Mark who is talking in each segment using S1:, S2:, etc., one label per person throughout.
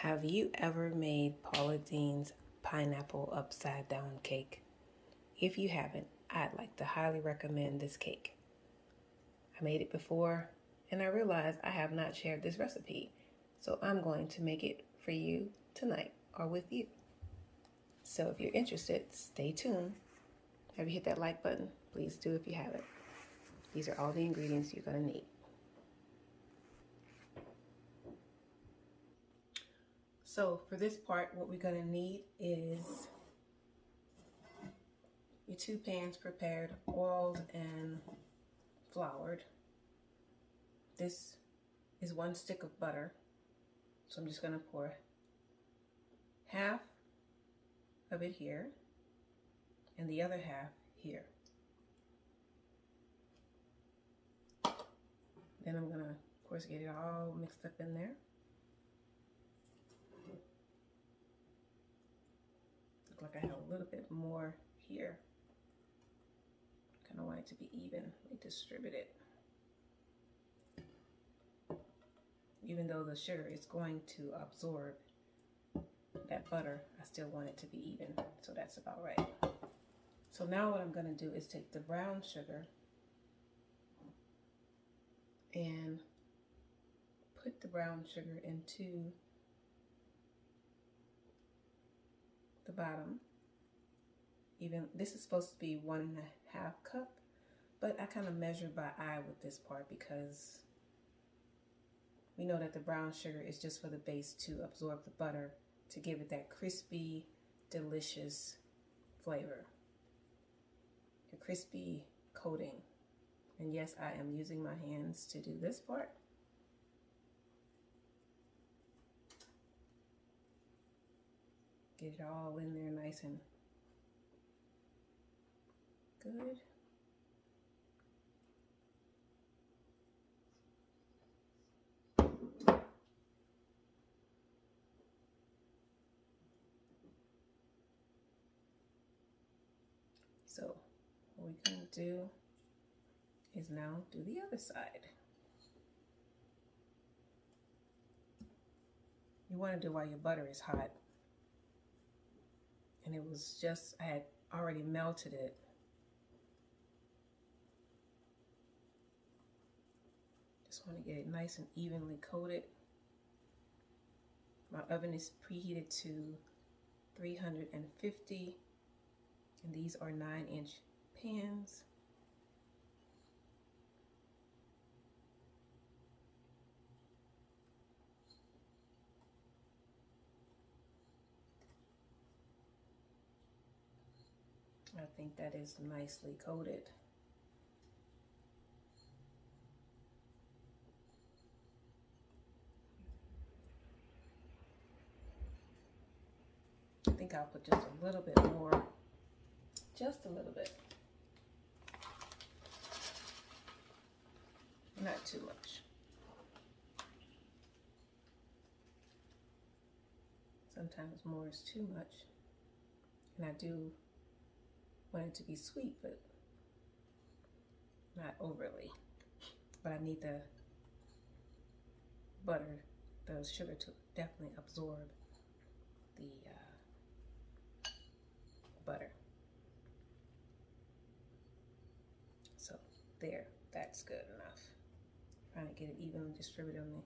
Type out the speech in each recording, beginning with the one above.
S1: Have you ever made Paula Deen's pineapple upside down cake? If you haven't, I'd like to highly recommend this cake. I made it before and I realized I have not shared this recipe, so I'm going to make it for you tonight or with you. So if you're interested, stay tuned. Have you hit that like button? Please do if you haven't. These are all the ingredients you're going to need. So for this part, what we're going to need is your 2 pans prepared, oiled and floured. This is 1 stick of butter. So I'm just going to pour half of it here and the other half here. Then I'm going to, of course, get it all mixed up in there. Look like I have a little bit more here. Kind of want it to be evenly distributed. Even though the sugar is going to absorb that butter, I still want it to be even, so that's about right. So now what I'm going to do is take the brown sugar and put the brown sugar into the bottom. Even this is supposed to be 1.5 cup, but I kind of measured by eye with this part because we know that the brown sugar is just for the base to absorb the butter, to give it that crispy, delicious flavor, a crispy coating. And yes, I am using my hands to do this part. Get it all in there nice and good. So what we're going to do is now do the other side. You want to do while your butter is hot. And it was just, I had already melted it. Just want to get it nice and evenly coated. My oven is preheated to 350. And these are 9-inch pans. I think that is nicely coated. I think I'll put just a little bit more. Just a little bit. Not too much. Sometimes more is too much. And I do want it to be sweet, but not overly. But I need the butter, the sugar to definitely absorb the butter. So there, that's good enough. Trying to get it evenly distributed on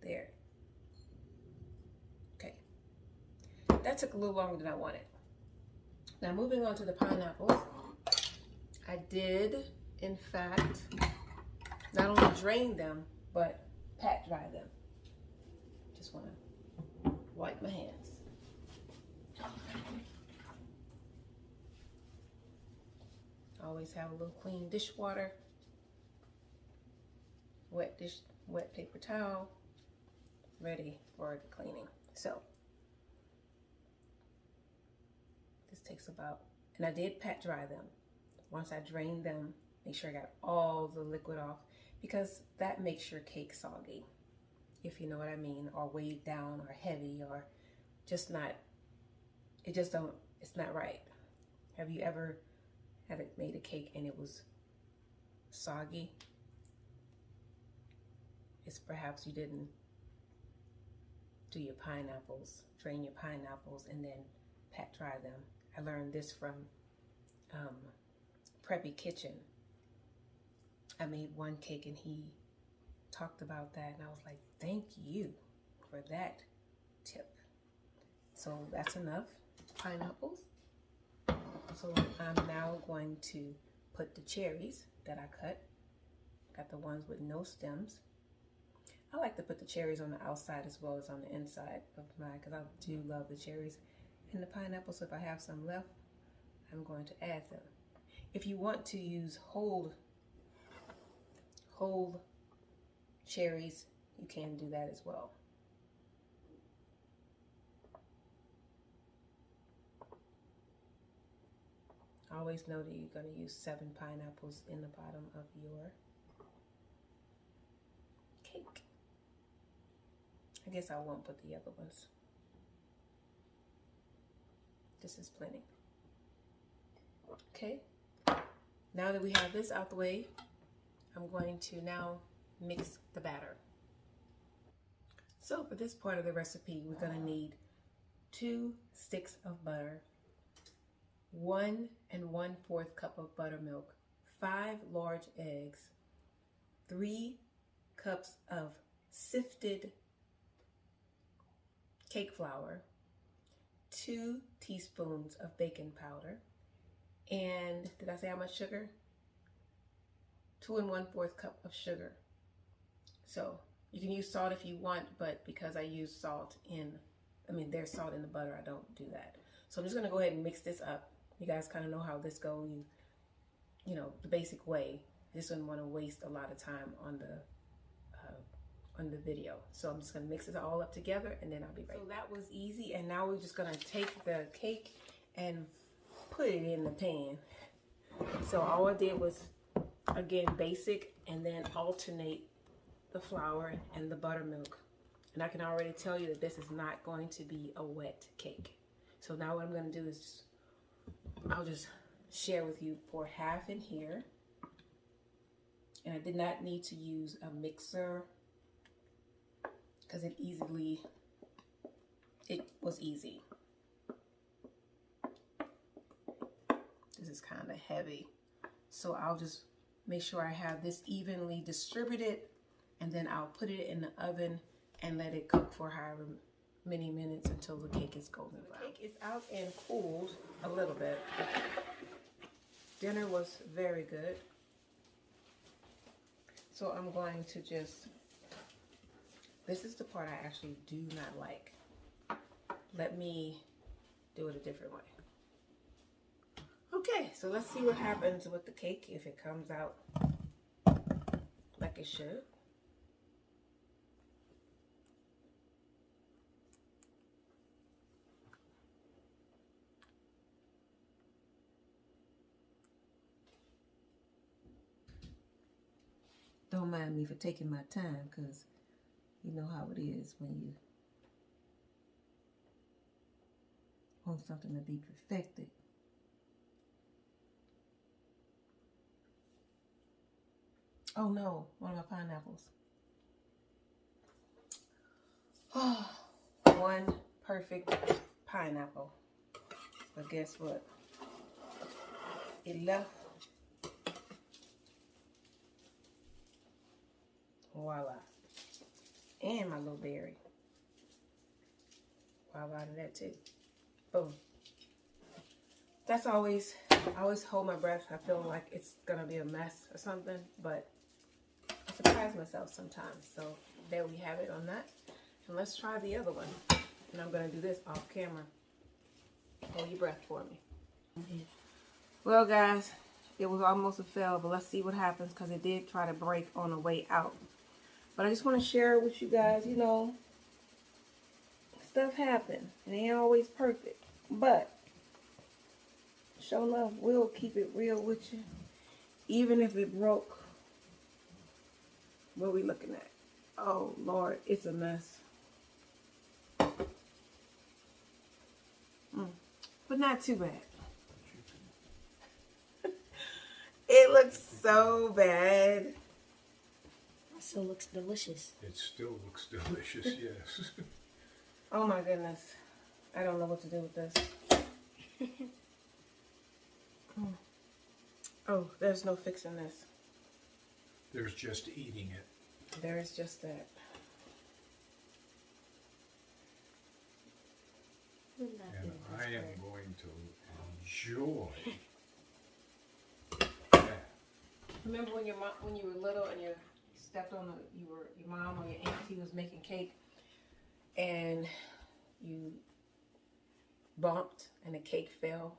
S1: there. Okay, that took a little longer than I wanted. Now moving on to the pineapples, I did in fact not only drain them but pat dry them. Just want to wipe my hands. Always have a little clean dishwater, wet paper towel, ready for the cleaning. So this takes about, and I did pat dry them. Once I drained them, make sure I got all the liquid off, because that makes your cake soggy, if you know what I mean, or weighed down or heavy, or just not, it's not right. Have you ever made a cake and it was soggy? It's perhaps you didn't do your pineapples, drain your pineapples, and then pat dry them. I learned this from Preppy Kitchen. I made one cake and he talked about that, and I was like, thank you for that tip. So that's enough pineapples. So I'm now going to put the cherries that I cut. Got the ones with no stems. I like to put the cherries on the outside as well as on the inside of mine because I do love the cherries and the pineapple. So if I have some left, I'm going to add them. If you want to use whole cherries, you can do that as well. Always know that you're going to use 7 pineapples in the bottom of your cake. I guess I won't put the other ones. This is plenty. Okay, now that we have this out the way, I'm going to now mix the batter. So for this part of the recipe, we're going to need 2 sticks of butter, 1 1/4 cup of buttermilk, 5 large eggs, 3 cups of sifted cake flour, 2 teaspoons of baking powder, and did I say how much sugar? 2 1/4 cup of sugar. So you can use salt if you want, but because I use salt there's salt in the butter, I don't do that. So I'm just gonna go ahead and mix this up. You guys kind of know how this goes, you know, the basic way. I just wouldn't want to waste a lot of time on the video. So I'm just gonna mix it all up together and then I'll be ready. So that was easy, and now we're just gonna take the cake and put it in the pan. So all I did was, again, basic, and then alternate the flour and the buttermilk. And I can already tell you that this is not going to be a wet cake. So now what I'm going to do is I'll just share with you, pour half in here. And I did not need to use a mixer because it was easy. This is kind of heavy. So I'll just make sure I have this evenly distributed, and then I'll put it in the oven and let it cook for however many minutes until the cake is golden brown. The cake is out and cooled a little bit. Dinner was very good. So I'm going to just, this is the part I actually do not like. Let me do it a different way. Okay, so let's see what happens with the cake if it comes out like it should. Don't mind me for taking my time, because you know how it is when you want something to be perfected. Oh no, one of my pineapples. Oh, one perfect pineapple. But guess what? It left. Voila. And my little berry. Voila to that too. Boom. That's always, I always hold my breath. I feel like it's gonna be a mess or something, but I surprise myself sometimes. So there we have it on that. And let's try the other one. And I'm gonna do this off camera. Hold your breath for me. Well guys, it was almost a fail, but let's see what happens, because it did try to break on the way out. But I just want to share with you guys, you know, stuff happens. It ain't always perfect. But sure enough, we'll keep it real with you. Even if it broke, what are we looking at? Oh, Lord, it's a mess. But not too bad. It looks so bad.
S2: It still looks delicious.
S3: It still looks delicious, yes.
S1: Oh my goodness. I don't know what to do with this. Oh, there's no fixing this.
S2: There's just eating it.
S1: There is just that.
S2: And I am going to enjoy that.
S1: Remember when when you were little and you stepped on your mom or your auntie was making cake and you bumped and the cake fell?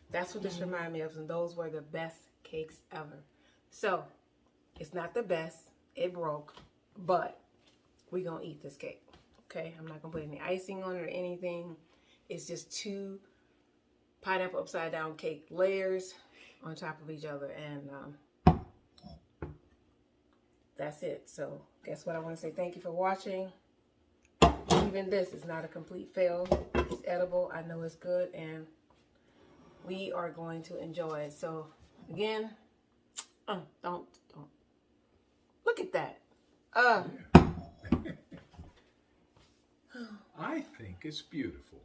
S1: That's what this reminded me of, and those were the best cakes ever. So, it's not the best. It broke, but we're going to eat this cake, okay? I'm not going to put any icing on it or anything. It's just 2 pineapple upside down cake layers on top of each other, and that's it. So, guess what? I want to say thank you for watching. Even this is not a complete fail. It's edible. I know it's good, and we are going to enjoy it. So, again, don't. Look at that.
S2: I think it's beautiful.